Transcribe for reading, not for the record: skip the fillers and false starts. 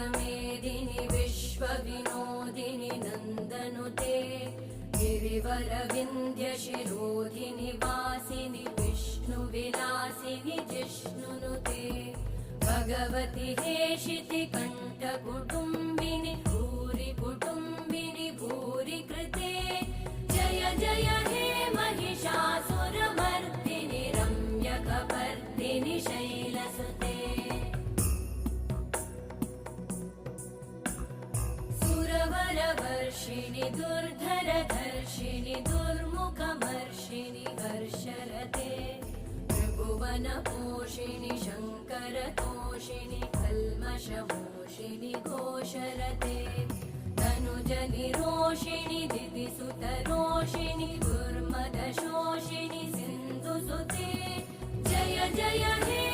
विश्वमेदिनि विश्वविनोदिनि नन्दनुते गिरिवरविन्ध्यशिरोधिनि वासिनि विष्णुविलासिनि जिष्णुनुते भगवति हेशिति कण्ठकुटुम्बिनि भूरि कुटुम्बिनि भूरि कृते जय जय हे महिषासुरमर्दिनि रम्यकपर्दिनि शैलसुते सुरवरवर्षिणि दुर्धरधर्षिणि दुर्मुखमर्षिणि हर्षरते त्रिभुवनपोषिणि शङ्करतोषिणि कल्मषमोषिणि घोषरते तनुजनिरोषिणि दिदिसुतरोषिणि दुर्मदशोषिणि सिन्धुसुते जय जय हे